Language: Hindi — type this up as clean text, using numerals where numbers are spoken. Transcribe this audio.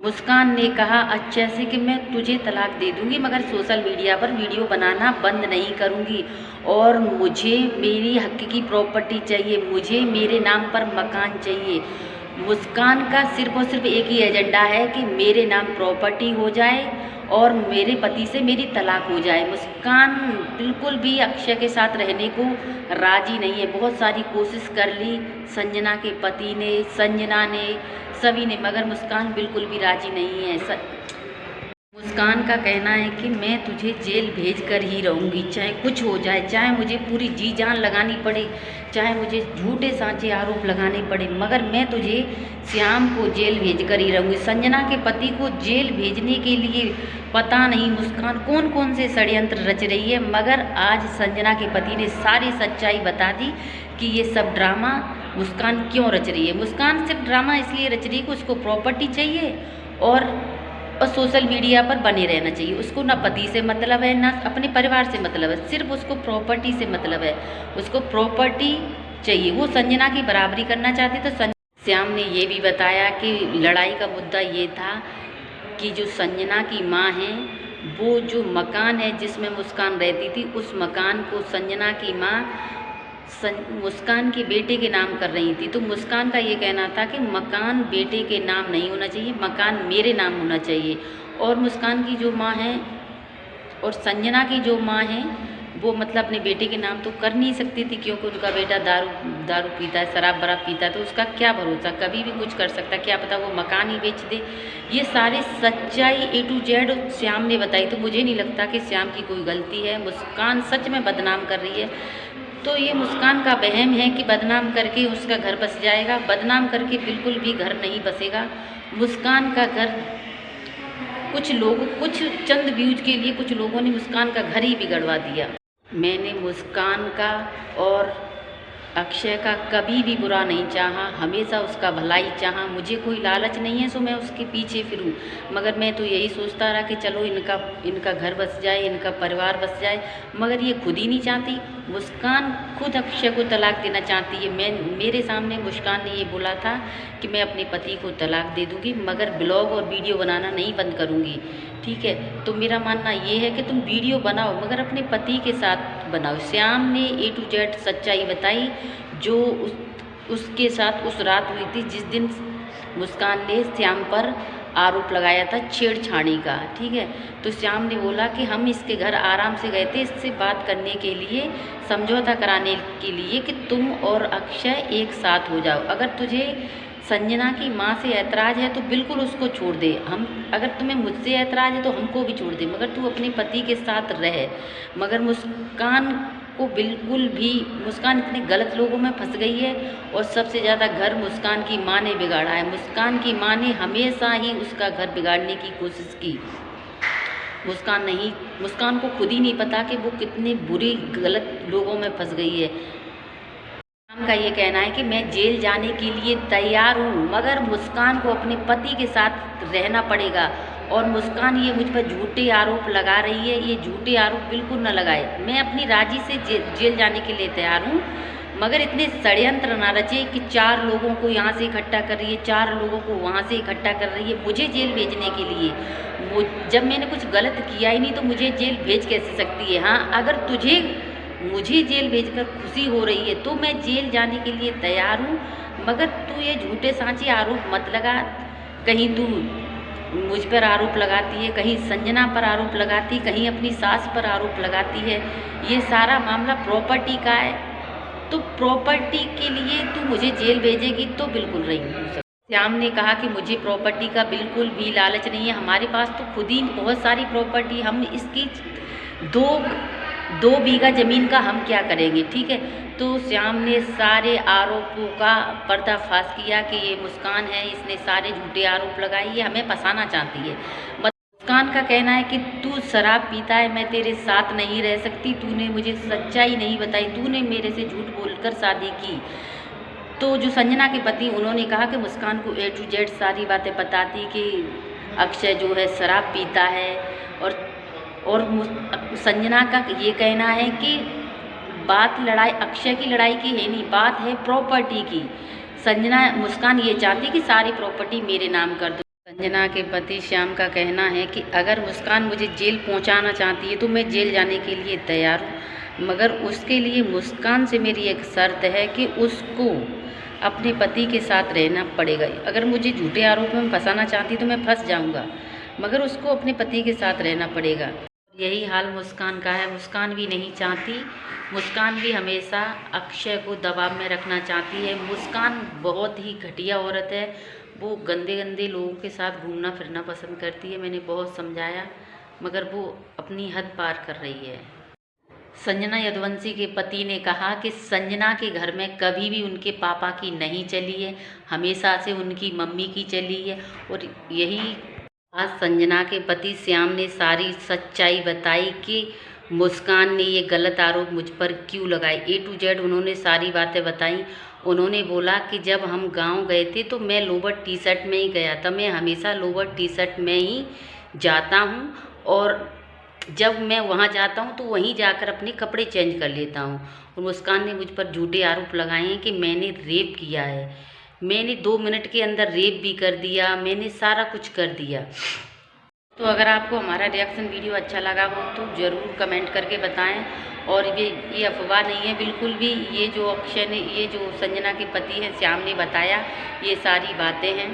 मुस्कान ने कहा अच्छे से कि मैं तुझे तलाक दे दूंगी, मगर सोशल मीडिया पर वीडियो बनाना बंद नहीं करूंगी और मुझे मेरी हक की प्रॉपर्टी चाहिए, मुझे मेरे नाम पर मकान चाहिए। मुस्कान का सिर्फ और सिर्फ एक ही एजेंडा है कि मेरे नाम प्रॉपर्टी हो जाए और मेरे पति से मेरी तलाक हो जाए। मुस्कान बिल्कुल भी अक्षय के साथ रहने को राजी नहीं है। बहुत सारी कोशिश कर ली संजना के पति ने, संजना ने, सभी ने, मगर मुस्कान बिल्कुल भी राजी नहीं है। मुस्कान का कहना है कि मैं तुझे जेल भेज कर ही रहूँगी, चाहे कुछ हो जाए, चाहे मुझे पूरी जी जान लगानी पड़े, चाहे मुझे झूठे सांचे आरोप लगाने पड़े, मगर मैं तुझे श्याम को जेल भेज कर ही रहूँगी। संजना के पति को जेल भेजने के लिए पता नहीं मुस्कान कौन कौन से षड्यंत्र रच रही है, मगर आज संजना के पति ने सारी सच्चाई बता दी कि ये सब ड्रामा मुस्कान क्यों रच रही है। मुस्कान सिर्फ ड्रामा इसलिए रच रही है कि उसको प्रॉपर्टी चाहिए और सोशल मीडिया पर बने रहना चाहिए। उसको ना पति से मतलब है, ना अपने परिवार से मतलब है, सिर्फ उसको प्रॉपर्टी से मतलब है। उसको प्रॉपर्टी चाहिए, वो संजना की बराबरी करना चाहती। तो श्याम ने ये भी बताया कि लड़ाई का मुद्दा ये था कि जो संजना की माँ है, वो जो मकान है जिसमें मुस्कान रहती थी, उस मकान को संजना की माँ मुस्कान के बेटे के नाम कर रही थी। तो मुस्कान का ये कहना था कि मकान बेटे के नाम नहीं होना चाहिए, मकान मेरे नाम होना चाहिए। और मुस्कान की जो माँ है और संजना की जो माँ है, वो मतलब अपने बेटे के नाम तो कर नहीं सकती थी, क्योंकि उनका बेटा दारू पीता है, शराब बराब पीता है, तो उसका क्या भरोसा, कभी भी कुछ कर सकता, क्या पता वो मकान ही बेच दे। ये सारी सच्चाई A to Z श्याम ने बताई। तो मुझे नहीं लगता कि श्याम की कोई गलती है, मुस्कान सच में बदनाम कर रही है। तो ये मुस्कान का वहम है कि बदनाम करके उसका घर बस जाएगा। बदनाम करके बिल्कुल भी घर नहीं बसेगा। मुस्कान का घर कुछ चंद व्यूज के लिए कुछ लोगों ने मुस्कान का घर ही बिगड़वा दिया। मैंने मुस्कान का और अक्षय का कभी भी बुरा नहीं चाहा, हमेशा उसका भलाई चाहा। मुझे कोई लालच नहीं है सो मैं उसके पीछे फिरूं, मगर मैं तो यही सोचता रहा कि चलो इनका घर बस जाए, इनका परिवार बस जाए, मगर ये खुद ही नहीं चाहती। मुस्कान खुद अक्षय को तलाक देना चाहती है। मेरे सामने मुस्कान ने ये बोला था कि मैं अपने पति को तलाक दे दूँगी, मगर ब्लॉग और वीडियो बनाना नहीं बंद करूँगी। ठीक है, तो मेरा मानना ये है कि तुम वीडियो बनाओ, मगर अपने पति के साथ बनाओ। श्याम ने A to Z सच्चाई बताई जो उसके साथ उस रात हुई थी, जिस दिन मुस्कान ने श्याम पर आरोप लगाया था छेड़छाड़ी का। ठीक है, तो श्याम ने बोला कि हम इसके घर आराम से गए थे इससे बात करने के लिए, समझौता कराने के लिए कि तुम और अक्षय एक साथ हो जाओ। अगर तुझे संजना की माँ से ऐतराज़ है तो बिल्कुल उसको छोड़ दे, अगर तुम्हें मुझसे ऐतराज़ है तो हमको भी छोड़ दे, मगर तू अपने पति के साथ रह। मगर मुस्कान को बिल्कुल भी, मुस्कान इतने गलत लोगों में फंस गई है और सबसे ज़्यादा घर मुस्कान की माँ ने बिगाड़ा है। मुस्कान की माँ ने हमेशा ही उसका घर बिगाड़ने की कोशिश की। मुस्कान को खुद ही नहीं पता कि वो कितने बुरी गलत लोगों में फंस गई है। का ये कहना है कि मैं जेल जाने के लिए तैयार हूँ, मगर मुस्कान को अपने पति के साथ रहना पड़ेगा। और मुस्कान ये मुझ पर झूठे आरोप लगा रही है, ये झूठे आरोप बिल्कुल न लगाए। मैं अपनी राजी से जेल जाने के लिए तैयार हूँ, मगर इतने षड्यंत्र ना रचे कि 4 लोगों को यहाँ से इकट्ठा कर रही है, 4 लोगों को वहाँ से इकट्ठा कर रही है मुझे जेल भेजने के लिए। जब मैंने कुछ गलत किया ही नहीं तो मुझे जेल भेज कैसे सकती है। हाँ, अगर मुझे जेल भेजकर खुशी हो रही है तो मैं जेल जाने के लिए तैयार हूँ, मगर तू ये झूठे सांचे आरोप मत लगा। कहीं तू मुझ पर आरोप लगाती है, कहीं संजना पर आरोप लगाती, कहीं अपनी सास पर आरोप लगाती है। ये सारा मामला प्रॉपर्टी का है, तो प्रॉपर्टी के लिए तू मुझे जेल भेजेगी तो बिल्कुल नहीं हो सकता। श्याम ने कहा कि मुझे प्रॉपर्टी का बिल्कुल भी लालच नहीं है, हमारे पास तो खुद ही बहुत सारी प्रॉपर्टी, हम इसकी 2 बीघा ज़मीन का हम क्या करेंगे। ठीक है, तो श्याम ने सारे आरोपों का पर्दाफाश किया कि ये मुस्कान है, इसने सारे झूठे आरोप लगाए, ये हमें फंसाना चाहती है। मुस्कान का कहना है कि तू शराब पीता है, मैं तेरे साथ नहीं रह सकती, तूने मुझे सच्चाई नहीं बताई, तूने मेरे से झूठ बोलकर शादी की। तो जो संजना के पति उन्होंने कहा कि मुस्कान को A to Z सारी बातें बताती कि अक्षय जो है शराब पीता है, और संजना का ये कहना है कि बात लड़ाई अक्षय की लड़ाई की है नहीं, बात है प्रॉपर्टी की। मुस्कान ये चाहती कि सारी प्रॉपर्टी मेरे नाम कर दो। संजना के पति श्याम का कहना है कि अगर मुस्कान मुझे जेल पहुंचाना चाहती है तो मैं जेल जाने के लिए तैयार हूं, मगर उसके लिए मुस्कान से मेरी एक शर्त है कि उसको अपने पति के साथ रहना पड़ेगा। अगर मुझे झूठे आरोप में फंसाना चाहती तो मैं फंस जाऊंगा, मगर उसको अपने पति के साथ रहना पड़ेगा। यही हाल मुस्कान का है। मुस्कान भी नहीं चाहती, मुस्कान भी हमेशा अक्षय को दबाव में रखना चाहती है। मुस्कान बहुत ही घटिया औरत है, वो गंदे गंदे लोगों के साथ घूमना फिरना पसंद करती है। मैंने बहुत समझाया मगर वो अपनी हद पार कर रही है। संजना यदुवंशी के पति ने कहा कि संजना के घर में कभी भी उनके पापा की नहीं चली है, हमेशा से उनकी मम्मी की चली है। और यही आज संजना के पति श्याम ने सारी सच्चाई बताई कि मुस्कान ने ये गलत आरोप मुझ पर क्यों लगाए। A to Z उन्होंने सारी बातें बताई। उन्होंने बोला कि जब हम गांव गए थे तो मैं लोवर टी शर्ट में ही गया था, मैं हमेशा लोवर टी शर्ट में ही जाता हूं और जब मैं वहां जाता हूं तो वहीं जाकर अपने कपड़े चेंज कर लेता हूं। और मुस्कान ने मुझ पर झूठे आरोप लगाए हैं कि मैंने रेप किया है। मैंने 2 मिनट के अंदर रेप भी कर दिया, मैंने सारा कुछ कर दिया। तो अगर आपको हमारा रिएक्शन वीडियो अच्छा लगा हो तो ज़रूर कमेंट करके बताएं। और ये अफवाह नहीं है बिल्कुल भी, ये जो अक्षय ने, ये जो संजना के पति हैं श्याम ने बताया, ये सारी बातें हैं।